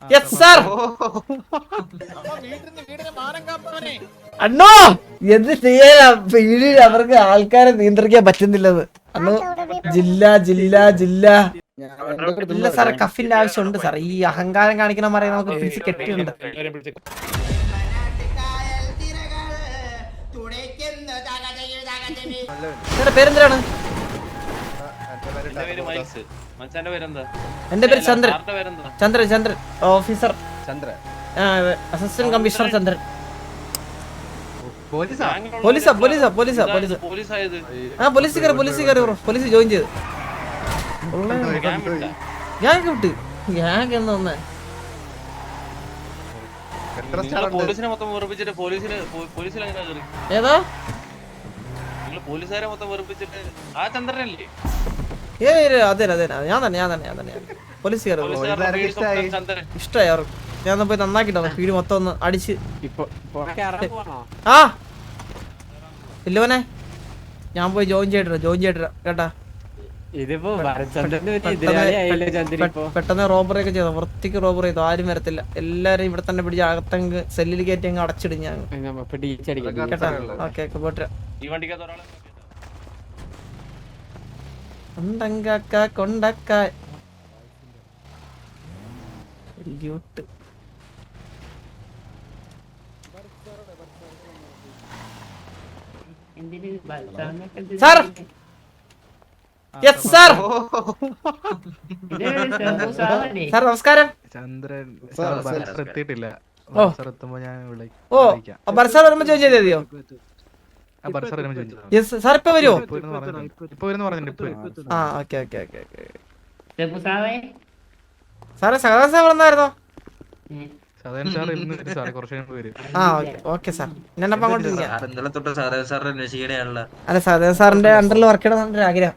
Yes sir. അണ്ണോ എന്ത് ചെയ്യാനാ, വീടിൽ അവർക്ക് ആൾക്കാരെ നിയന്ത്രിക്കാൻ പറ്റുന്നില്ലെന്ന്. അണ്ണോ ജില്ല ജില്ല ജില്ല ഇല്ല സാറേ, കഫിന്റെ ആവശ്യമുണ്ട് സാർ. ഈ അഹങ്കാരം കാണിക്കണമാരെ നമുക്ക് പിടിച്ച് കെട്ടിയുണ്ട്. പേരെന്തിനാണ്? എന്റെ പേര് ചന്ദ്രൻ. ചന്ദ്രൻ ചന്ദ്രൻ ഓഫീസർ ചന്ദ്രൻ, അസിസ്റ്റന്റ് കമ്മീഷണർ ചന്ദ്രൻ. പോലീസാ പോലീസാ പോലീസാ പോലീസാ പോലീസ് ജോയിൻ ചെയ്ത് ഞാൻ വിട്ട് ഞാൻ എന്ന് ഏതാ അതെ അതെ ഞാൻ തന്നെ പോലീസുകാർ ഇഷ്ടായി അവർക്ക്. ഞാൻ പോയി നന്നാക്കിട്ടോ വീട് മൊത്തം ഒന്ന് അടിച്ച്. ആ ഇല്ലവനെ ഞാൻ പോയി ജോയിൻ ചെയ്തിട്ടാ കേട്ടാ. പെട്ടെന്ന് റോബറി ഒക്കെ ചെയ്തോ, വൃത്തിക്ക് റോബറി ചെയ്തോ, ആരും വരത്തില്ല. എല്ലാരും ഇവിടെ തന്നെ പിടിച്ച് അകത്തങ്ങ് സെല്ലിൽ കയറ്റി അങ്ങ് അടച്ചിടും ഞാൻ കേട്ടാ. ഓക്കെ പോട്ടെ. കൊണ്ടങ്കാക്ക കൊണ്ടക്ക സാർ. Yes sir. സാർ നമസ്കാരം. ചന്ദ്രൻ എത്തിയിട്ടില്ല. ഓ ബർസാർ വരുമ്പോ ജോയിൻ ചെയ്തോ? സാർ ഇപ്പൊ വരുമോ? ആ ഓക്കെ ഓക്കെ ഓക്കെ ഓക്കെ. സാറേ സഹദാൻ സാർ വന്നായിരുന്നോ? ആ ഓക്കെ സാർ, ഞാനപ്പോ അങ്ങോട്ട് അല്ല സഹദാൻ സാറിന്റെ അണ്ടറിൽ വർക്ക് ചെയ്യണമെന്ന് ഒരു ആഗ്രഹം.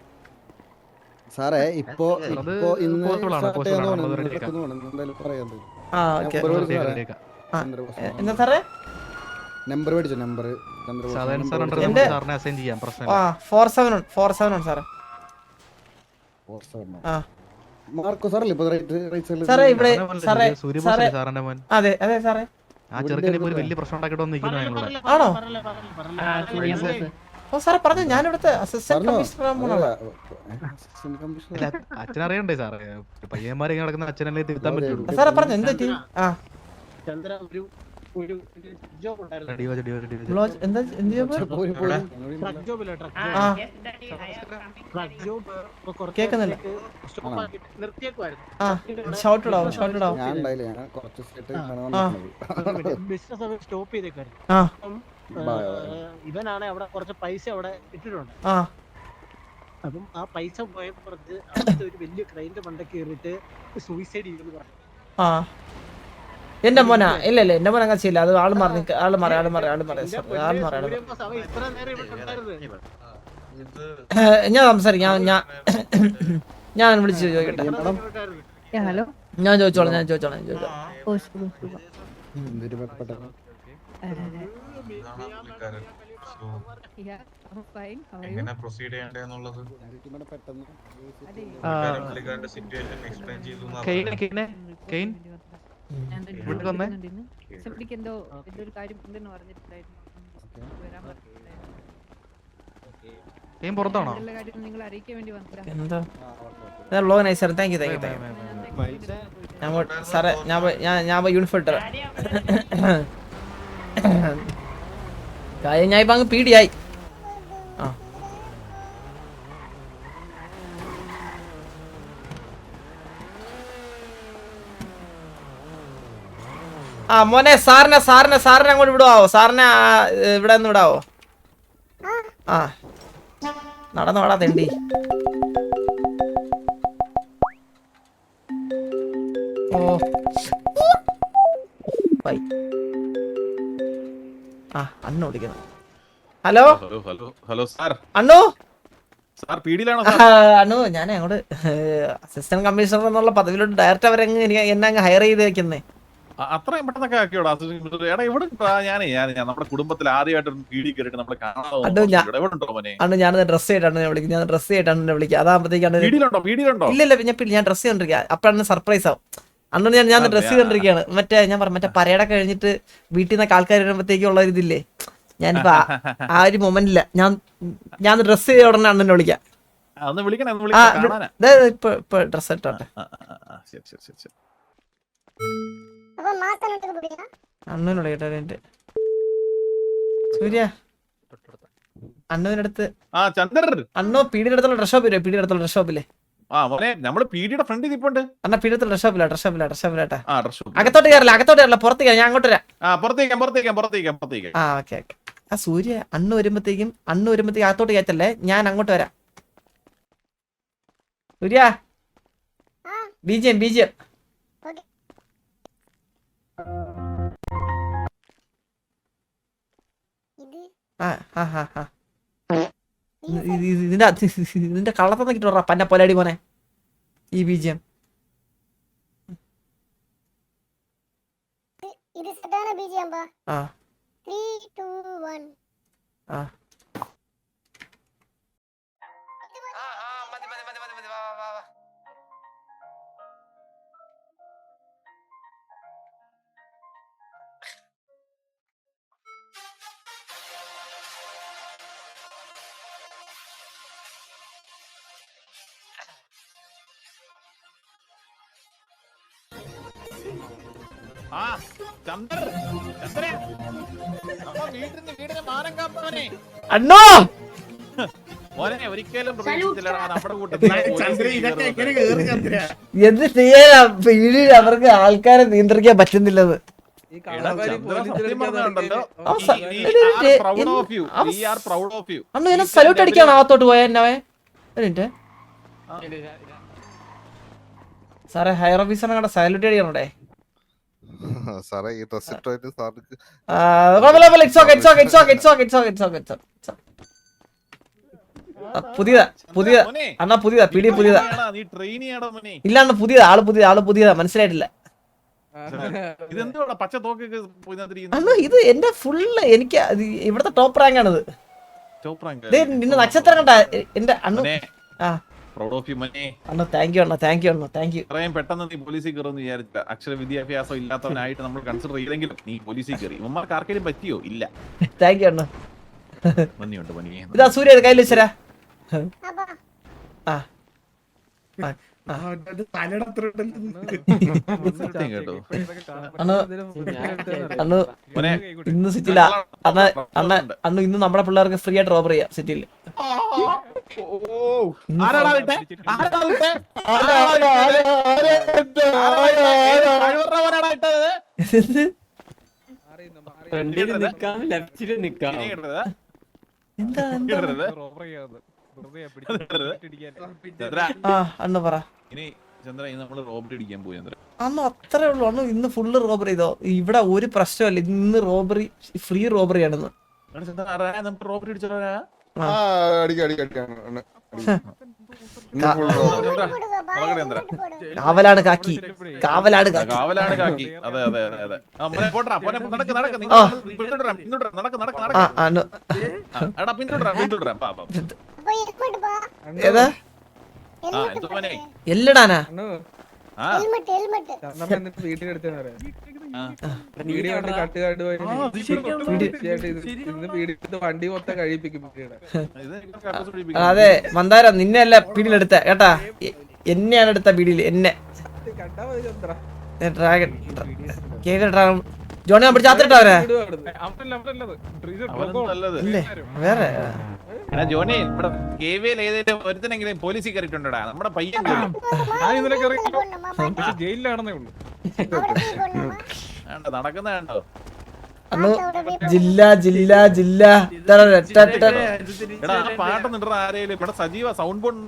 സാറേ ഇപ്പൊ ഇന്ന് എന്താ സാറേ നമ്പർ മേടിച്ചോ? നമ്പർ 471 സാറേ. മാർക്കോ സാറല്ലേ ഇപ്പൊ സാറേ ഇവിടെ സാറേ അതെ അതെ സാറേ. ആണോ? ഓ സാറേ പറഞ്ഞു, ഞാനിവിടുത്തെ അസിസ്റ്റന്റ് കമ്മീഷണർ. അച്ഛനറിയണ്ടേ സാറേ, പയ്യന്മാരെ നടക്കുന്ന അച്ഛനല്ലേ തിരുത്താൻ പറ്റുള്ളൂ. സാറേ പറഞ്ഞു എന്ത് പറ്റി? ആ കേക്കുന്നില്ല. ഇവനാണ് അവിടെ കുറച്ച് പൈസ അവിടെ ഇട്ടിട്ടുണ്ട്. അപ്പം ആ പൈസ പോയപ്പോഴത്ത് ഒരു വലിയ ക്രൈന്റെ മണ്ടക്ക് കയറിയിട്ട് സൂയിസൈഡ് ചെയ്യുന്നു പറഞ്ഞു. എന്റെ മോനാ? ഇല്ല എന്റെ മോൻ അങ്ങനെ ചെയ്യില്ല. അത് ആള് മാറി ഞാൻ സംസാരിക്കാം. ഞാൻ വിളിച്ചു ചോദിക്കട്ടെ. ഞാൻ ചോദിച്ചോളാം. പുറത്താണോ? സാറേ ഞാൻ യൂണിഫോം ഇട്ട കാര്യം ഞാൻ ഇപ്പൊ അങ്ങ് പീടിയായി. ആ മോനെ സാറിനെ അങ്ങോട്ട് വിടുവാവോ? സാറിനെ ഇവിടെ നിന്ന് വിടാവോ? ആ നടന്നു വാടാ തെണ്ടി. Oh bye. ആ അണ്ണു വിളിക്കണം. Hello hello sir. Annu sir പീഡിയിലാണോ? അണ്ണു ഞാൻ അങ്ങോട്ട് അസിസ്റ്റന്റ് കമ്മീഷണർ എന്നുള്ള പദവിയിലോട്ട് ഡയറക്റ്റ് അവരെങ്ങ് എന്നെ അങ്ങ് ഹയർ ചെയ്ത് വെക്കുന്നേ. അത്രയും പെട്ടെന്നൊക്കെ ആക്കിയോടാ? എടാ ഇവിടെ ഞാനേ നമ്മുടെ കുടുംബത്തിൽ ആദ്യമായിട്ട് പീഡി കയറിയിട്ട് നമ്മളെ കാണാൻ ഞാനത് ഡ്രസ് ചെയ്തിട്ടാണ് വിളിക്കുന്നത്. ഡ്രസ് ചെയ്തിട്ടാണ് വിളിക്കുക. അതാകുമ്പോഴത്തേക്കാണ്. വീഡിയോണ്ടോ? ഇല്ല ഞാൻ ഡ്രസ് ചെയ്തോണ്ടിരിക്കുക. അപ്പോഴാണ് സർപ്രൈസ് ആവും. അന്ന് ഞാൻ ഡ്രസ് ചെയ്തോണ്ടിരിക്കുകയാണ് മറ്റേ ഞാൻ പറഞ്ഞു മറ്റേ പരേഡൊക്കെ കഴിഞ്ഞിട്ട് വീട്ടിൽ നിന്നൊക്കെ ആൾക്കാർ വരുമ്പോഴത്തേക്കുള്ള ഒരു ഇതില്ലേ ഞാനിപ്പോ ആ ഒരു മൊമെന്റില്ല ഞാൻ ഡ്രസ് ചെയ്ത ഉടനെ അണ്ണനെ വിളിക്കാം ഇപ്പൊ ഡ്രസ് ഇട്ടോട്ടെ അണ്ണനെ വിളിക്കട്ടെ സൂര്യ അണ്ണൂരിനടുത്ത് അണ്ണോ പീടിയുടെ അടുത്തുള്ള ഡ്രസ് ഷോപ്പില്ലേ പീടിയുടെ അടുത്തുള്ള ഡ്രസ് ഷോപ്പില്ലേ നമ്മള് പീഡിയുടെ ഫ്രണ്ട് ഇരിപ്പുണ്ട് അണ്ണാ പീടിയുടെ ഡ്രസ് ഷോപ്പിലാ അകത്തോട്ട് കയറില്ല പുറത്ത് കയറി ഞാൻ അങ്ങോട്ട് വരാം പുറത്തേക്ക് ആ ഓക്കെ ഓക്കെ ആ സൂര്യ അണ്ണു വരുമ്പത്തേക്കും അകത്തോട്ട് കയറ്റല്ലേ ഞാൻ അങ്ങോട്ട് വരാം സൂര്യ ബിജിഎം ഇതിന്റെ കള്ളത്തന്നെ കിട്ടോറാ പന്ന പൊലാടി മോനെ ഈ ബിജിഎം ആ ആ അണ്ണോ ഒരിക്കലും എന്ത് ചെയ്യാനാ പീടിയിൽ അവർക്ക് ആൾക്കാരെ നിയന്ത്രിക്കാൻ പറ്റുന്നില്ലെന്ന് അണ്ണു എന്നെ സല്യൂട്ട് അടിക്കാണ് അകത്തോട്ട് പോയ എന്നവേ സാറേ ഹയർ ഓഫീസറിനെ കണ്ട സല്യൂട്ട് അടിക്കണോടെ പുതിയതാ അണ്ണാ പുതിയതാ പീടി പുതിയതാ ഇല്ല അണ്ണ ആള് പുതിയതാ മനസ്സിലായിട്ടില്ല അണ്ണാ ഇത് എന്റെ ഫുള്ള് എനിക്ക് ഇവിടത്തെ ടോപ്പ് റാങ്ക് ആണിത് നിന്റെ നക്ഷത്രം കണ്ട എന്റെ അണ്ണു ആ അണ്ണോ താങ്ക് യു പെട്ടെന്ന് നീ പോലീസിൽ കയറുമെന്ന് വിചാരിച്ചില്ല അക്ഷര വിദ്യാഭ്യാസം ഇല്ലാത്തവനായിട്ട് നമ്മൾ കൺസിഡർ ചെയ്തെങ്കിലും നീ പോലീസിൽ കയറി ഇവന്മാർക്ക് ആർക്കെങ്കിലും പറ്റിയോ ഇല്ല താങ്ക് യു അണ്ണോ നന്ദിയുണ്ട് പണിയെ ഇതാ സൂര്യ കയ്യിൽ വെച്ചരാ ആ കേട്ടോ അണ്ണു ഇന്ന് സിറ്റിയില അണ്ണു ഇന്ന് നമ്മുടെ പിള്ളേർക്ക് ഫ്രീ ആയിട്ട് റോബർ ചെയ്യാം സിറ്റിയിൽ അണ്ണു പറ അന്ന് അത്രേ ഉള്ളു അണ്ണു ഇന്ന് ഫുള്ള് റോബറി ചെയ്തോ ഇവിടെ ഒരു പ്രശ്നമല്ല ഇന്ന് റോബറി ഫ്രീ റോബറി ആണെന്ന് കാവലാണ് കാക്കി ഏതാ എല്ലടാനാ വണ്ടി മൊത്തം കഴിപ്പിക്കും അതെ മന്ദാരം നിന്നെ അല്ല പീടിയിലെടുത്ത കേട്ടാ എന്നെയാണ് എടുത്ത പീടിയിൽ എന്നെ ഡ്രാഗൺ ഡ്രാഗൺ ജോണി പിടിച്ച് അത്തിട്ടവരെ വേറെ ജോണി ഇവിടെ കേവിയിൽ ഏതെങ്കിലും ഒരുത്തനെങ്കിലും പോലീസിൽ കയറിയിട്ടുണ്ടോടാ നമ്മുടെ പയ്യൻ ജയിലിലാണെന്നേ ഉള്ളൂ നടക്കുന്ന കണ്ടോ ജില്ല എടാ പാട്ട് നിട ആരെയും ഇവിടെ സജീവ സൗണ്ട് ബോർഡ്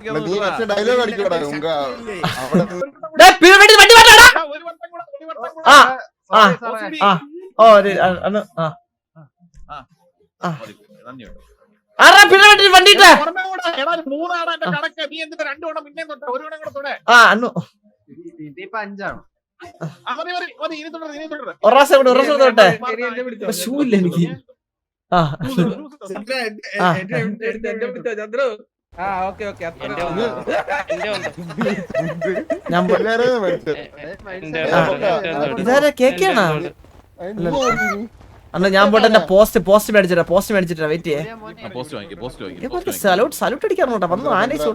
ഞാൻ ഇതാരാ കേക്കാണോ അണ്ണ ഞാൻ പോട്ടെ എന്റെ പോസ്റ്റ് മേടിച്ചിട്ടാ വെയിറ്റ് ചെയ്യേ സല്യൂട്ട് അടിക്കാറുണ്ടോ വന്നു ആനയിച്ചു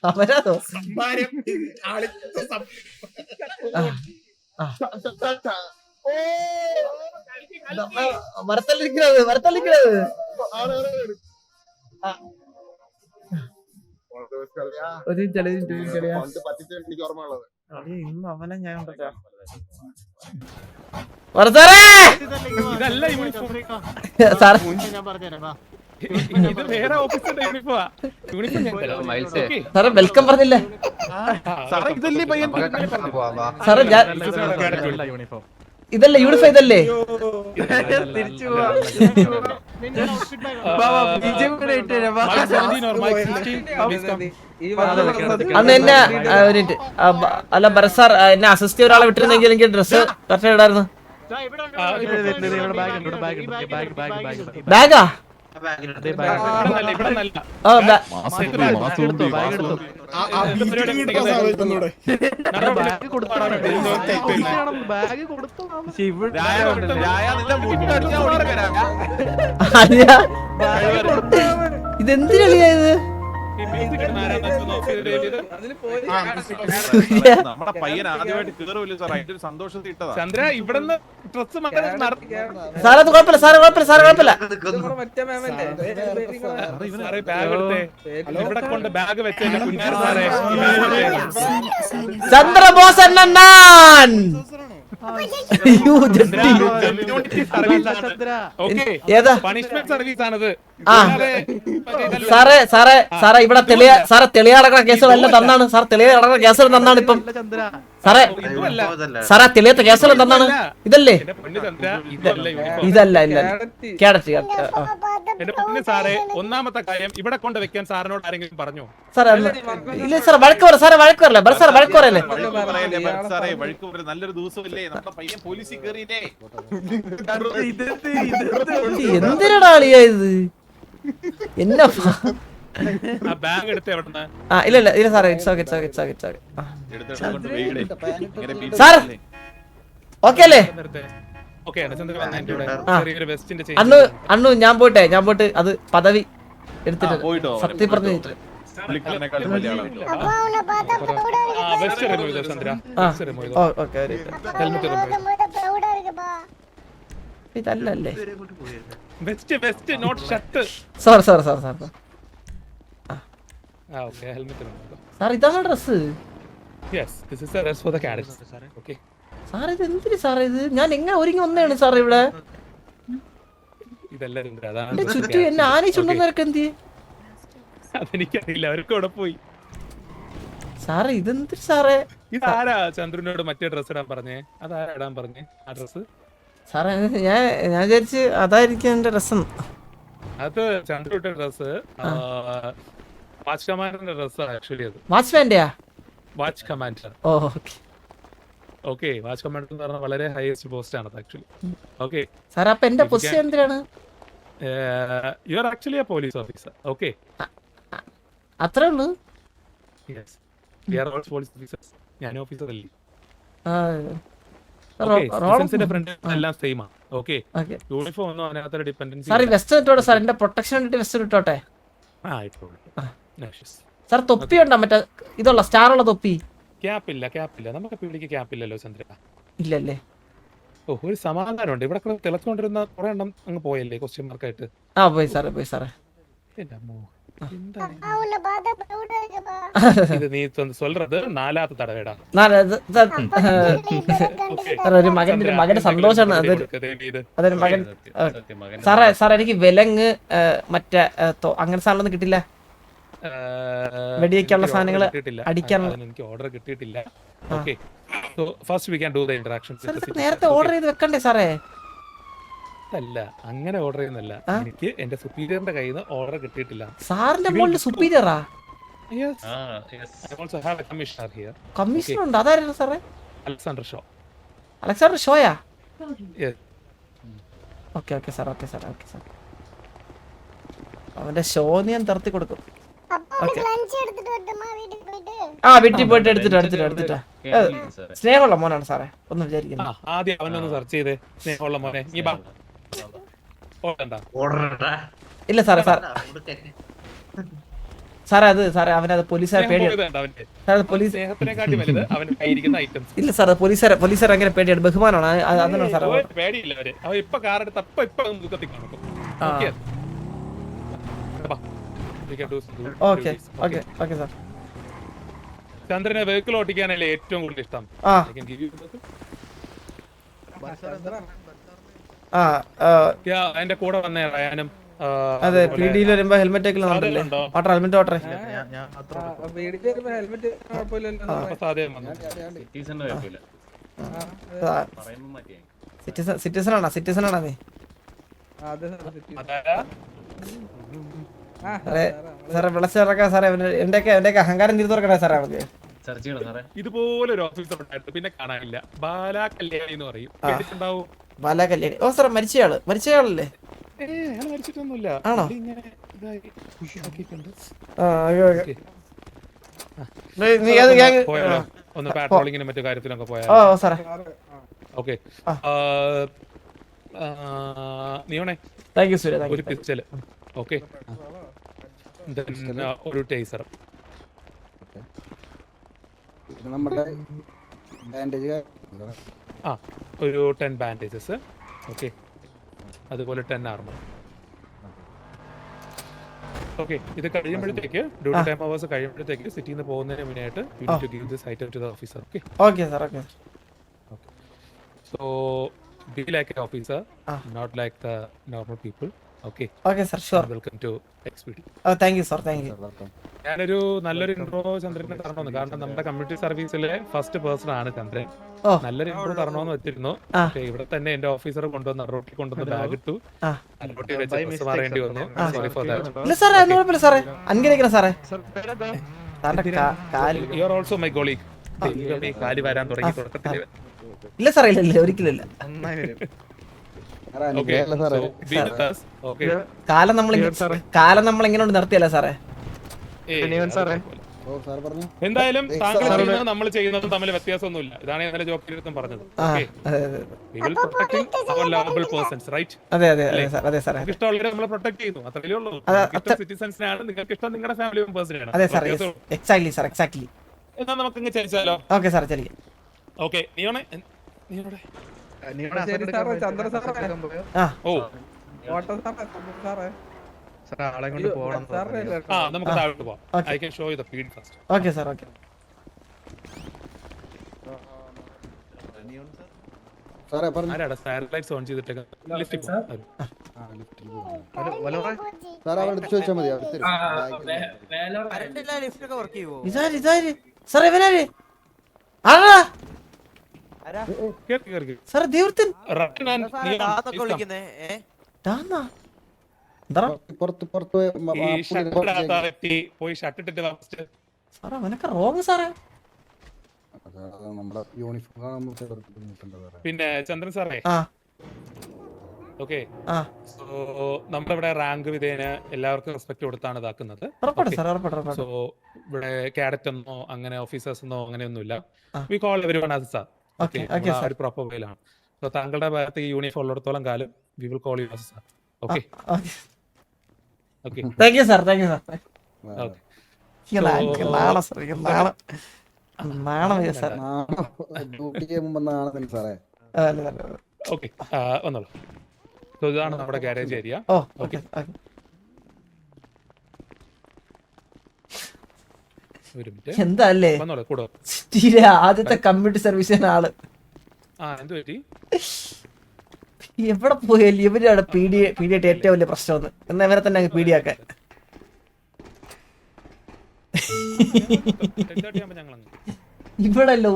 അവരാതോ വരത്തല്ലിക്കുന്നത് ഇന്ന് അവനെ ഞാൻ സാറേ ഞാൻ പറഞ്ഞുതരാം വാ. സാറേ വെൽക്കം പറഞ്ഞില്ലേ സാറേ ഞാൻ ഇതല്ലേ യൂണിഫോം ഇതല്ലേ നിന്റെ outfit bag അന്ന് എന്നെ ഒരു minute. അല്ല ഭരത് സാർ എന്നെ അസിസ്റ്റ് ചെയ്ത ഒരാളെ വിട്ടിരുന്നെങ്കിൽ എനിക്ക് ഡ്രസ് കറക്റ്റ് ഇടായിരുന്നു ദാ ഇവിടെ ഉണ്ട്, ബാഗാ ഇതെന്തിനാ നമ്മുടെ പയ്യൻ ആദ്യമായിട്ട് കേറുമല്ലോ സാർ അതിന്റെ ഒരു സന്തോഷത്തിൽ ഇട്ടതാ. ചന്ദ്ര ഇവിടുന്ന് ഡ്രസ് സാറേ അത് കുഴപ്പമില്ല കുഴപ്പമില്ല ബാഗ് എടുത്തേ ഇവിടെ കൊണ്ട് ബാഗ് വെച്ചേ കുഞ്ഞാറ് സാറേ ചന്ദ്രബോസ് അണ്ണൻ ഏതാ പണിഷ്മെന്റ് സർവീസ് ആണത്. ആ സാറേ ഇവിടെ തെളിയാടക്കുന്ന കേസുകളെല്ലാം തന്നാണ് സാർ തെളിയാടക്കുന്ന കേസുകൾ തന്നാണ് ഇപ്പം സാറേ തെളിയാത്ത കേസുകൾ തന്നാണ് ഇതല്ലേ ഇതല്ല ഇല്ല കേടറ്റ് എന്റെ പൊന്നു സാറേ ഒന്നാമത്തെ കാര്യം ഇവിടെ കൊണ്ട് വെക്കാൻ സാറിനോട് ആരെങ്കിലും പറഞ്ഞു? സാറേ ഇല്ല സാർ വഴക്ക് പറയല്ലേ സാർ വഴക്ക് പറയല്ലേ സാറേ വഴിക്ക് ഒരു നല്ലൊരു ദിവസമില്ലേ നമ്മുടെ പയ്യൻ പോലീസിൽ കയറിയില്ലേ എന്തിനാ അളിയാ ഇത് എന്നാ ബാഗ് എടുത്ത് എവിടുന്ന്? ഇല്ല സാറേ ഇറ്റ്സ് ഓക്കെ എടുത്തോണ്ട് വീട് ഇങ്ങനെ സാർ ഓക്കെ അല്ലേ ഓക്കെ ചെറിയൊരു വെസ്റ്റിന്റെ അണ്ണു ഞാൻ പോയിട്ട് അത് പദവി എടുത്തിട്ട് പോയിട്ടോ സത്യം പറഞ്ഞിട്ട് പുള്ളിക്കാരനെക്കാളും വലിയ ആളാണ്. വെസ്റ്റ് റിമൂവ് ചെയ്തോ ചന്ദ്ര വെസ്റ്റ് റിമൂവ് ചെയ്തോ ഓക്കെ ഹെൽമെറ്റ് റിമൂവ് ഇതല്ലേ vest not shirt. Sir okay helmet remove ചെയ്തോ. സാർ ഇതാണ് dress yes this is the dress for the cadets. Okay sir ഇത് എന്തിന് സാറേ ഇത് ഞാൻ എങ്ങനെ ഒരുങ്ങി വന്നതാണ് സാർ ഇവിടെ ഇതെല്ലാം ചന്ദ്ര അതാണ് എന്റെ ചുറ്റും എന്നെ ആനയിച്ചുണ്ടെന്നൊക്കെ എന്ത് അതെനിക്കറിയില്ല അവർക്ക് അവിടെ പോയി. സാറേ ഇതെന്തിന് സാറേ ഇതാരാ ചന്ദ്രനോട് മറ്റേ ഡ്രസ് ഇടാൻ പറഞ്ഞേ? അതാരാ ഇടാൻ പറഞ്ഞേ ആ ഡ്രസ്? സാറേ ഞാൻ വിചാരിച്ച് അതായിരിക്കും എന്റെ രസം അത് ചന്ദ്ര ഇട്ട ഡ്രസ് വാച്ച് കമാൻഡറിന്റെ ഡ്രസ് ആക്ച്വലി. അത് വാച്ച്മാന്റെയാ watch commander. Okay watch commander എന്ന് പറഞ്ഞാൽ വളരെ ഹയസ്റ്റ് പോസ്റ്റ് ആണ് ആക്ച്വലി. ഓക്കെ സാറേ അപ്പൊ എന്റെ പൊസിഷൻ എന്തിനാണ് you are actually a police officer. Okay അത്രേ ഉള്ളൂ yes we are all police officers. ഞാൻ ഓഫീസർ അല്ലേ. ഫ്രണ്ട് എല്ലാം സെയിം ആണ്. ഓക്കെ യൂണിഫോം ഒന്നും അതിനകത്തൊരു ഡിപെൻഡൻസി. സാർ വെസ്റ്റ് ഇട്ടോട്ടെ സാർ എന്റെ പ്രൊട്ടക്ഷൻ വേണ്ടിട്ട് വെസ്റ്റ് ഇട്ടോട്ടെ. സാർ തൊപ്പി ഉണ്ടോ മറ്റേ ഇതുള്ള സ്റ്റാർ ഉള്ള തൊപ്പി? ക്യാപ്പില്ല നമുക്ക് പിടിക്ക് ക്യാപ്പില്ലല്ലോ ചന്ദ്ര. ഇല്ലല്ലേ? ഓ ഒരു സമാധാനമുണ്ട് ഇവിടെ തിളച്ചുകൊണ്ടിരുന്ന കുറെ എണ്ണം അങ്ങ് പോയല്ലേ ക്വസ്റ്റ്യൻ മാർക്കായിട്ട്. പോയി സാറേ എന്റെ അമ്മോ ഇത് നീ சொல்றது നാലാമത്തെ തടവേടാ. ഒരു മകന്റെ സന്തോഷമാണ് അതൊരു മകൻ. സാറേ എനിക്ക് വിലങ്ങ് മറ്റേ അങ്ങനെ സാധനം കിട്ടില്ല. വെടിവെക്കാനുള്ള സാധനങ്ങൾ അടിക്കാനുള്ള എനിക്ക് ഓർഡർ കിട്ടിയിട്ടില്ല. Okay so first we can do the interaction. നേരത്തെ ഓർഡർ ചെയ്ത് വെക്കണ്ടേ സാറേ? അല്ല അങ്ങനെ ഓർഡർ ചെയ്യുന്നല്ല, എനിക്ക് എന്റെ സുപ്പീരിയറിന്റെ കയ്യിൽ നിന്ന് ഓർഡർ കിട്ടിയിട്ടില്ല. സാറിന്റെ മോളിൽ സുപ്പീരിയറാ? Yes. I also have a commissioner here, commissioner ഉണ്ട്, അതായിരുന്നു സാറേ? Alexander Shaw. അലക്സാണ്ടർ ഷോയാ? Yes. Okay okay sir, okay sir, okay sir. അവന്റെ ഷോ ഞാൻ തർത്തി കൊടുക്കും. ഓക്കെ. ആ വീട്ടിൽ പോയിട്ട് എടുത്തിട്ടാ. സ്നേഹമുള്ള മോനാണ് സാറേ, ഒന്നും വിചാരിക്കുന്നു. ആദ്യം അവനൊന്ന് സെർച്ച് ചെയ്തേ, സ്നേഹമുള്ള മോനെ. നീ ബാ. ഇല്ല സാറേ, സാറേ അത് സാറേ അവനത് പോലീസുകാരെ പേടിയാണ്. പോലീസ് സ്നേഹത്തിനെക്കാട്ടി വലുത് അവന് കയ്യിരിക്കുന്ന ഐറ്റംസ്. ഇല്ല സാറേ, പോലീസുകാർ അങ്ങനെ പേടിയാണ്, ബഹുമാനമാണ്. അതാണ് സാറേ പേടിയില്ല അവര്. അവ ഇപ്പൊ കാറെടുത്ത് ഇപ്പൊ മുഖത്തി കാണും. Okay okay okay sir. ചന്ദ്രനെ വെഹിക്കിൾ ഓടിക്കാനല്ലേ ഏറ്റവും കൂടുതൽ ഇഷ്ടം. ആ എന്റെ കൂടെ വന്നേ റയാനും. അതെ, പീഡിയിൽ വരുമ്പോ ഹെൽമെറ്റ് ഒക്കെ ഹെൽമെറ്റ് ഓട്ടറെ. സിറ്റിസൺ ആണോ നീ? സാറേ വിളച്ചിറക്കാൻ സാറേ, എന്റെയൊക്കെ അഹങ്കാരം തീർത്തു തുറക്കണേ സാറേ അവർക്ക്. ഇതുപോലെ ഒരു ഓഫീസർ ഉണ്ടായിരുന്നു, പിന്നെ കാണാനില്ല. ബാലാ കല്യാണി എന്ന് പറയും. ബാലാ കല്യാണി. ഓ സാറേ, മരിച്ചയാളല്ലേ? മരിച്ചിട്ടൊന്നുമില്ല. ആണോ? ഒന്ന് പാട്രോളിങ്ങിനും മറ്റു കാര്യത്തിലൊക്കെ പോയാ. ഓ സാറേ. ഓക്കെ. നീയോണേ താങ്ക് യു സൂര്യ. ഒരു പിസ്റ്റല്. ഓക്കെ. ഒരു ടേസർ. നമ്മുടെ ബാൻഡേജ് ഒരു 10 ബാൻഡേജസ്. ഓക്കെ. അതുപോലെ 10 ആർമർ. ഓക്കെ. ഇത് കഴിയുമ്പോഴത്തേക്ക് ഡ്യൂട്ടി ടൈം അവേഴ്സ് കഴിയുമ്പോഴത്തേക്ക് സിറ്റിയിൽ നിന്ന് പോകുന്നതിന് മുന്നായിട്ട് you need to give this item to the officer. Okay. Okay sir. Okay. So be like an officer, not like the normal people. Okay. Okay sir, sure. Welcome to XPD. Oh, thank you sir, thank you. ഞാനൊരു നല്ലൊരു intro ചന്ദ്രനെ തരണമെന്ന്. കാരണം നമ്മുടെ community സർവീസിലെ first person ആണ് ചന്ദ്രൻ. നല്ലൊരു intro തരണമെന്ന് വെച്ചിരുന്നു. പക്ഷേ ഇവിടെ തന്നെ എന്റെ ഓഫീസർ റോട്ടിൽ കൊണ്ടുവന്ന് ബാഗ് ഇട്ടു. റോട്ടിൽ വെച്ച് ബസ് മാറേണ്ടി വന്നു. Sorry for that. ഇല്ല സാറേ, ഒന്നും കുഴപ്പമില്ല സാറേ. അനുഗ്രഹിക്കണം സാറേ. You are also my colleague. കാലി വരാൻ തുടങ്ങി തുടക്കത്തിൽ. ഇല്ല സാറേ, ഇല്ല ഒരിക്കലില്ല. കാലം നമ്മൾ എങ്ങനെ നിർത്തിയല്ല സാറേ. എന്തായാലും താങ്കൾ ചെയ്യുന്നതും നമ്മൾ ചെയ്യുന്നതും തമ്മിൽ വ്യത്യാസമൊന്നുമില്ല. ഇതാണ് ഇന്നലെ ജോക്കിനടുത്തും പറഞ്ഞത്. ഇഷ്ടമുള്ളവരെ നമ്മൾ പ്രൊട്ടക്ട് ചെയ്യുന്നു, അത്രയേ ഉള്ളൂ. സിറ്റിസൺസിനാണ്, നിങ്ങൾക്ക് ഇഷ്ടം നിങ്ങളുടെ ഫാമിലി മെമ്പേഴ്സിനാണ്. എന്നാ നമുക്ക് ചലിച്ചാലോ? ഓക്കെ സാർ, ചലിക്കാം. ഓക്കെ. നീയോടെ നമുക്ക് താഴോട്ട് പോവാം. I can show you the feed first. Okay sir. Okay സാറേ പറഞ്ഞു. ആരാടാ സാറ്റലൈറ്റ്സ് ഓൺ ചെയ്തിട്ടേക്ക്? ലിഫ്റ്റിൽ പോ. സാറേ അവരോട് ചോദിച്ചാൽ മതി. ഇതാര് സാറേ? ഇവനാര്? ആരാ സാറേ? ദേവൃത്തൻ പോയി ഷട്ടിട്ട് സാറേ, അവനൊക്കെ റോങ് സാറേ. പിന്നെ ചന്ദ്രൻ സാറേ, ഓക്കെ, സോ നമ്മളിവിടെ റാങ്ക് വിധേന എല്ലാവർക്കും റെസ്പെക്ട് കൊടുത്താണ് ഇതാക്കുന്നത്. സോ ഇവിടെ കാഡറ്റ് എന്നോ അങ്ങനെ ഓഫീസേഴ്സ് എന്നോ അങ്ങനെയൊന്നുമില്ല. We call everyone as sir. ഒരു പ്രോപ്പർ വേയിലാണ്. സോ താങ്കളുടെ ഭാഗത്ത് ഈ യൂണിഫോം ഉള്ളിടത്തോളം കാലം we will call you as sir. Okay. Okay. Thank you sir. Thank you sir. Okay, വന്നോളൂ. സോ ഇതാണ് നമ്മുടെ ഗാരേജ് ഏരിയ. ഓക്കെ. ഒരു മിനിറ്റ്. എന്താ അല്ലേ വന്നോളൂ കൂടെ. ആദ്യത്തെ കമ്മ്യൂണിറ്റി സർവീസിന് ആള്. എന്ത് പറ്റി? എവിടെ പോയാലും ഇവരാണ് പീഡിയായിട്ട് ഏറ്റവും വലിയ പ്രശ്നം. എന്നാ ഇവരെ തന്നെ അങ്ങ് പീഡിയാക്കാൻ. ഇവിടെ അല്ല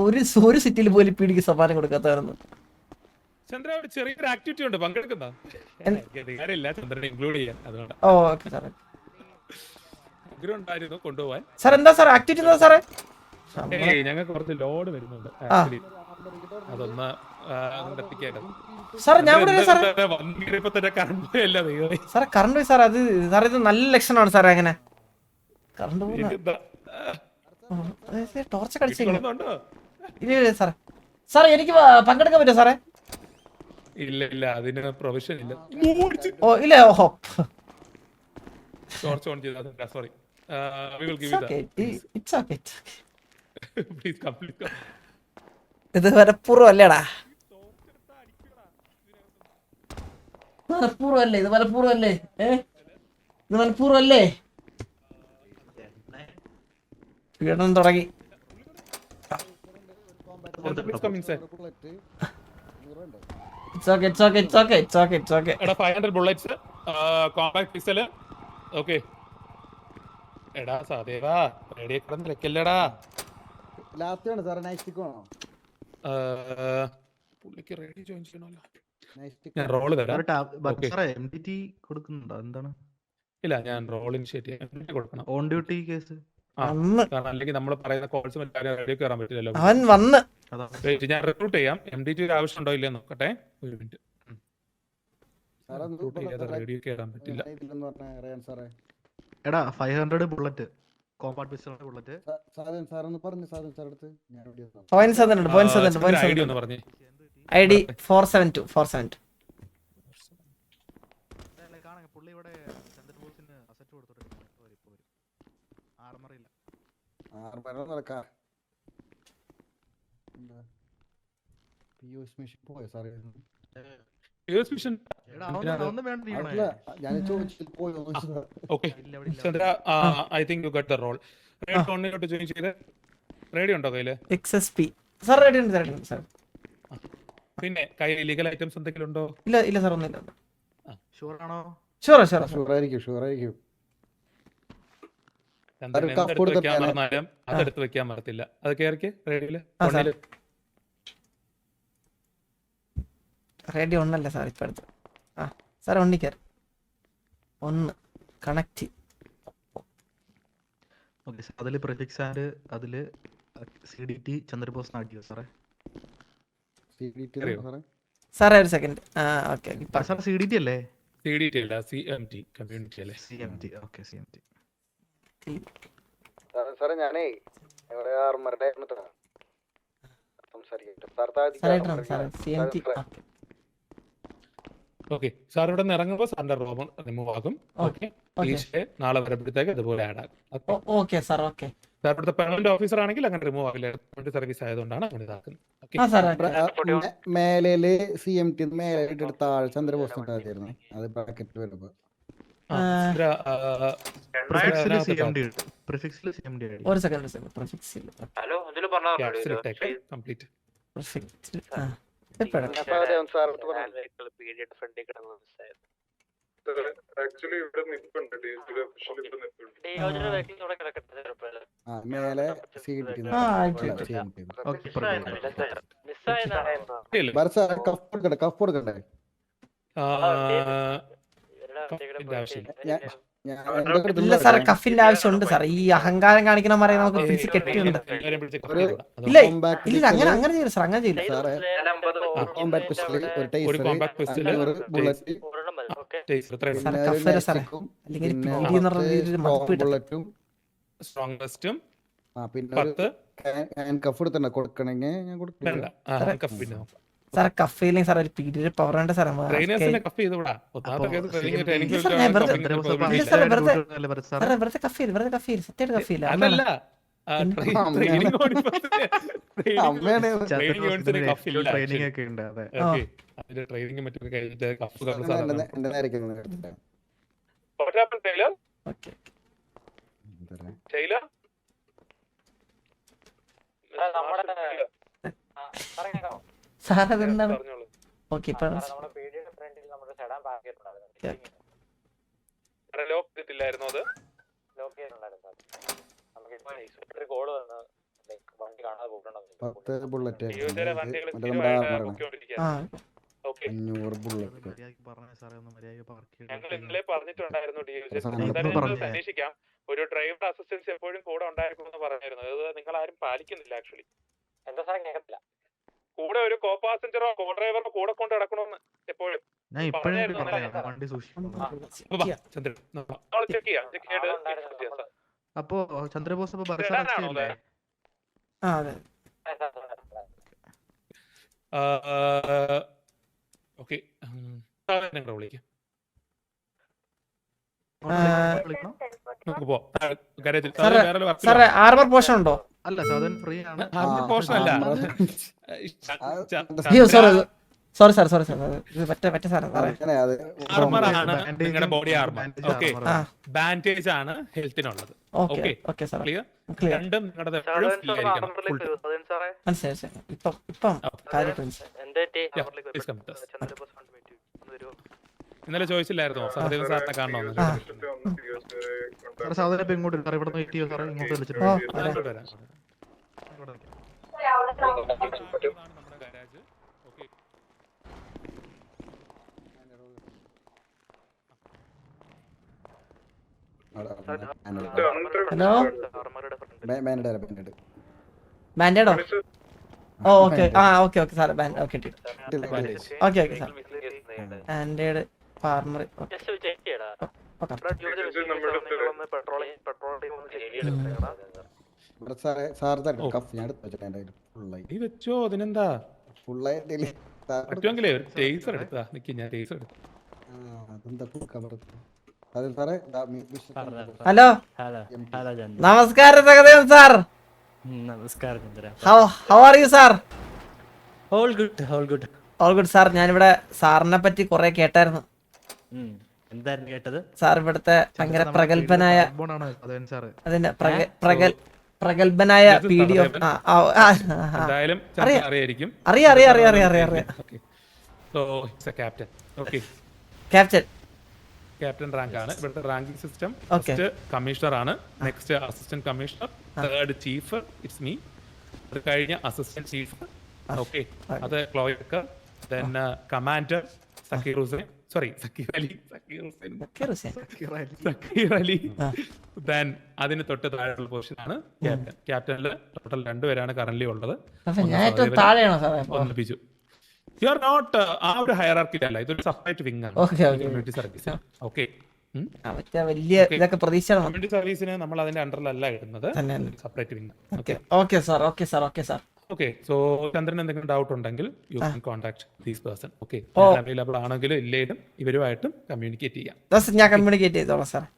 ഒരു സിറ്റിയിൽ പോലും പീഡിക്ക് സമ്മാനം കൊടുക്കാത്തവരെന്ന്. ചന്ദ്ര, ഒരു ചെറിയൊരു ആക്ടിവിറ്റി ഉണ്ട്, പങ്കെടുക്കുന്ന ചന്ദ്രനെ ഇൻക്ലൂഡ് ചെയ്യാൻ. അതുകൊണ്ട് ആഗ്രഹം ഉണ്ടായിരുന്നു കൊണ്ടുപോകാൻ. സാർ എന്താ സാർ ആക്ടിവിറ്റി എന്താ സാറേ? ഞങ്ങൾക്ക് കുറച്ച് ലോഡ് വരുന്നുണ്ട് ആ. ആക്ച്വലി, അതൊന്ന് അങ്ങോട്ട് എത്തിക്കേണ്ടത്. സാർ ഞാൻ ഇവിടെ സാറേ വന്നിരിപ്പോ തന്നെ കറണ്ട് പോയല്ല ദൈവമേ. സാറേ കറണ്ട് പോയി സാർ. അത് സാറേ ഇത് നല്ല ലക്ഷണമാണ് സാറേ. അങ്ങനെ കറണ്ട് പോകുന്ന ടോർച്ച് കടിച്ചു. കൊള്ളുന്നുണ്ടോ? ഇല്ല സാറേ. സാറേ എനിക്ക് പങ്കെടുക്കാൻ പറ്റുമോ സാറേ? ഇല്ല ഇല്ല, അതിന് പ്രൊവിഷൻ ഇല്ല. ഓ ഇല്ല. ഓഹോ ടോർച്ച് ഓൺ ചെയ്താ sorry. We will give It's you okay. that. It's okay. Please come, please come. ഇത് മനഃപൂർവ്വം അല്ലേടാ. മനഃപൂർവ്വം അല്ലേ ഇത്? മനഃപൂർവ്വം അല്ലേ? ഇത് മനഃപൂർവ്വം അല്ലേ? പീഡനം തുടങ്ങി. Please come inside. It's okay. It's okay. It's okay. It's okay. It's okay. എടാ 500 bullets, കോമ്പാക്ട് പിസ്റ്റൽ. ഓക്കെ എടാ സാദേവാ റെഡി കിടന്ന് വെക്കല്ലേടാ. ലാസ്റ്റ് ആണ് സാറേ. നൈറ്റ് സ്റ്റിക്ക് വേണോ? പുള്ളിക്ക് റെഡി ജോയിൻ ചെയ്യണമല്ലോ. നൈറ്റ് സ്റ്റിക്ക് ഞാൻ റോള് തരാം. Okay. MDT കൊടുക്കുന്നുണ്ടോ? എന്താണ്? ഇല്ല, ഞാൻ റോൾ ഇനിഷ്യേറ്റ് ചെയ്യാൻ കൊടുക്കണം. On duty case. അന്ന് കാരണം അല്ലെങ്കിൽ നമ്മൾ പറയുന്ന കോൾസ് റെഡി കയറാൻ പറ്റില്ലല്ലോ. അവൻ വന്ന് Wait, ഞാൻ റിക്രൂട്ട് ചെയ്യാം. MDT ആവശ്യം ഉണ്ടോ ഇല്ലയോ നോക്കട്ടെ. ഒരു മിനിറ്റ്. റിക്രൂട്ട് ചെയ്യാതെ റേഡിയോ കയറാൻ പറ്റില്ല. ഇതിലെന്ന് പറഞ്ഞാ അറിയാൻ സാറേ. എടാ 500 ബുള്ളറ്റ്, കോമ്പാക്ട് പിസ്റ്റൾ ബുള്ളറ്റ്. സാധൻ സാറൊന്ന് പറഞ്ഞു. സാധൻ സാർ അടുത്ത് ഞാൻ ഇവിടെ പോയിന്റ്സ് തന്നിട്ടുണ്ട്. പോയിന്റ്സ് തന്നിട്ടുണ്ട്. ഐഡി ഒന്ന് പറഞ്ഞേ. ID 472. പുള്ളി ഇവിടെ ചന്ദ്രബോസിന് അസറ്റ് കൊടുത്തിട്ടുണ്ട്. ആർമർ ഇല്ല. നടക്കാം. POS മെഷീൻ പോയോ സാറേ? US Mission. എടാ ഒന്നും വേണ്ട. നീ അല്ല, ഞാൻ ചോദിച്ചിട്ട് പോയോ എന്ന് ചോദിച്ചതാ. Okay. Chandra, I think you got the role. Radio ഓണിലോട്ട് ജോയിൻ ചെയ്ത്. റേഡിയോ ഉണ്ടോ കയ്യില്? XSP സാർ റെഡി ഉണ്ട് സാർ. പിന്നെ കയ്യിൽ ലീഗൽ ഐറ്റംസ് എന്തെങ്കിലും ഉണ്ടോ? ഇല്ല ഇല്ല സാർ ഒന്നുമില്ല. ഷുവർ ആണോ? ഷുവർ ഷുവറായിരിക്കും. ചന്ദ്രൻ എന്തെടുത്ത് വെക്കാൻ മറന്നാലും അതെടുത്ത് വെക്കാൻ മറത്തില്ല. അത് കേറിക്ക് റേഡിയോയില്. റെഡി ഒന്നല്ല സാർ ഇപ്പൊ അടുത്ത്. സാർ ഒന്നിക്കാർ ഒന്ന് കണക്ട്. അതില് പ്രിഫിക്സ് ആൻഡ് അതില് CDT ചന്ദ്രബോസ് നാട്ടിയോ സാറേ? സാറേ ഒരു സെക്കൻഡ്. ഓക്കെ സാർ CDT അല്ലേ? CDT അല്ല, CMT കമ്മ്യൂണിറ്റി അല്ലേ? CMT. Okay CMT. സാറേ ഞാനേ ഇവിടെ ആർമറുടെ ഓക്കെ സാർ ഇവിടെ നിന്ന് ഇറങ്ങുമ്പോൾ സാറിന്റെ റോബൺ റിമൂവ് ആകും. ഓക്കെ നാളെ വരുമ്പോഴത്തേക്ക് അതുപോലെ ആഡ് ആകും. Okay sir. ഓക്കെ സാർ ഇവിടുത്തെ പെർമനന്റ് ഓഫീസർ ആണെങ്കിൽ അങ്ങനെ റിമൂവ് ആകില്ല. സർവീസ് ആയതുകൊണ്ടാണ് അങ്ങനെ ഇതാക്കുന്നത്. മേലേല് CMT മേലെ താഴെ ചന്ദ്രബോസ് ഉണ്ടായിരുന്നു. അത് ബ്രാക്കറ്റ് വരുമ്പോ ഒരു സെക്കൻഡ്. പ്രൊഫിക്സിൽ കംപ്ലീറ്റ് മേലെ കഫ് കൊടുക്കണ്ടേ? ഇല്ല സാറേ കഫിന്റെ ആവശ്യമുണ്ട് സാർ. ഈ അഹങ്കാരം കാണിക്കണം പറയാൻ നമുക്ക് പിടിച്ച് കെട്ടിയുണ്ട്. ഇല്ല ഇല്ല അങ്ങനെ ചെയ്യില്ല സാർ. അങ്ങനെ ചെയ്യില്ല. സാർ കഫ് വരെ സാറേ. അല്ലെങ്കിൽ PD എന്ന് പറഞ്ഞ രീതിയിൽ മതിപ്പ് കിട്ടും. സ്ട്രോങ്സ്റ്റും കഫ് എടുത്തണ്ട കൊടുക്കണെങ്കിൽ ഞാൻ കൊടുക്കില്ല. സാർ കഫ് ചെയ്യില്ലെങ്കിൽ സാർ ഒരു പീഡിയുടെ പവർ വേണ്ട സാറേ. ട്രെയിനേഴ്സിനെ കഫ് ചെയ്തുകൂടാ. വെറുതെ കഫ് ചെയ്യില്ല. വെറുതെ കഫ് ചെയ്യില്ല. സത്യമായിട്ട് കഫ് ചെയ്യില്ല. അതല്ല ട്രെയിനിങ് ഒക്കെ ഉണ്ട്. അതെ ട്രെയിനിങ് മറ്റൊക്കെ കഴിഞ്ഞിട്ട് കഫ് സാർ അതെന്താണ്? ഓക്കെ ലോക്ക് ചെയ്തിട്ടില്ലായിരുന്നു. അത് ബുള്ളറ്റ് 500 ബുള്ളറ്റ് ഞങ്ങൾ ഇന്നലെ പറഞ്ഞിട്ടുണ്ടായിരുന്നു. അന്വേഷിക്കാം. ഒരു ഡ്രൈവർ അസിസ്റ്റൻസ് എപ്പോഴും കൂടെ ഉണ്ടായിരിക്കുമെന്ന് പറഞ്ഞിരുന്നു. അത് നിങ്ങൾ ആരും പാലിക്കുന്നില്ല ആക്ച്വലി. എന്താ സാറേ കേൾക്കത്തില്ല. കൂടെ ഒരു കോ പാസഞ്ചറോ കോ ഡ്രൈവറോ കൂടെ കൊണ്ട് നടക്കണമെന്ന് എപ്പോഴും. ഞാൻ ഇപ്പോഴും പറയാം വണ്ടി സൂക്ഷിക്കണം. ചന്ദ്രൻ ചെക്ക് ചെയ്യാം. അപ്പോ ചന്ദ്രബോസ് അപ്പൊ ബർസ ആ അതെ ഓക്കെ നിങ്ങൾ വിളിക്കാം. നമുക്ക് പോവാം. സാറേ ആർമർ പോഷൻ ഉണ്ടോ? അല്ല സാധൻ ഫ്രീ ആണ്. പോഷൻ അല്ല. അയ്യോ സോറി സാർ ഇത് മറ്റേ സാറേ ആർമർ ആണ് നിങ്ങളുടെ ബോഡി ആർമർ. ഓക്കെ, ബാൻഡേജ് ആണ് ഹെൽത്തിനുള്ളത്. Okay clear. രണ്ടും നിങ്ങളുടെ എപ്പോഴും ഫിൽ ആയിരിക്കണം. മനസ്സിലായി. ഇപ്പം കാര്യം ഇന്നലെ ചോദിച്ചില്ലായിരുന്നോ സഹദേവൻ സാറിനെ കാണണമെന്ന്? സാധനം ഇപ്പൊ ഇങ്ങോട്ട് സാറേ ഇവിടെ വെയിറ്റ് ചെയ്യോ സാറേ? ഇങ്ങോട്ട് വിളിച്ചിട്ട് വരാം. നമ്മുടെ ഗാരാജ്. ഓക്കെ, ഹലോ ബാൻഡേഡ് ബാൻഡേഡോ? ഓ ഓക്കെ ഓക്കെ സാറേ okay okay sir banded farmer. ഈ വെച്ചോ, അതിനെന്താ? പറ്റുമെങ്കിലേ ഒരു ടേസർ എടുത്താ നിക്ക്, ഞാൻ ടേസർ എടുത്തു. ഹലോ നമസ്കാരം സഹദേവൻ സാർ. നമസ്കാരം Chandra. How are you sir? All good. All good sir. ഞാനിവിടെ സാറിനെ പറ്റി കുറെ കേട്ടായിരുന്നു. എന്തായിരുന്നു കേട്ടത്? സാർ ഇവിടുത്തെ ഭയങ്കര പ്രഗത്ഭനായ അതിന്റെ പ്രഗത്ഭനായ PDO. എന്തായാലും അറിയായിരിക്കും. അറിയാം. So it's a captain. Okay, captain rank ആണ് ഇവിടുത്തെ റാങ്കിങ് സിസ്റ്റം. ഫസ്റ്റ് കമ്മീഷണർ ആണ്, next assistant commissioner, third chief, it's me. അത് കഴിഞ്ഞ അസിസ്റ്റന്റ് ചീഫ്. ഓക്കെ, അത് ക്ലോയക്കർ, then commander Zakir Hussain, sorry Zakir Ali. Then അതിന് തൊട്ട് താഴെയുള്ള പൊസിഷൻ ആണ് ക്യാപ്റ്റൻ. ക്യാപ്റ്റനിൽ ടോട്ടൽ 2 പേരാണ് കറന്റ് ഉള്ളത്. ബിജു. യു ആർ നോട്ട് ആ ഒരു ഹയറാർക്കിയിലല്ല, ഇതൊരു സെപ്പറേറ്റ് വിങ് ആണ് കമ്മ്യൂണിറ്റി സർവീസ്. ഓക്കെ, വലിയ ഇതൊക്കെ പ്രതീക്ഷ. കമ്മ്യൂണിറ്റി സർവീസിന് നമ്മൾ അതിന്റെ അണ്ടറിലല്ല ഇടുന്നത്, separate wing. Okay sir. Okay, so Chandran എന്തെങ്കിലും ഡൗട്ട് ഉണ്ടെങ്കിൽ you can contact these person. Okay, available ആണെങ്കിലും ഇല്ലേലും ഇവരുമായിട്ടും കമ്മ്യൂണിക്കേറ്റ് ചെയ്യാം. ഞാൻ കമ്മ്യൂണിക്കേറ്റ് ചെയ്തോളാം സാർ.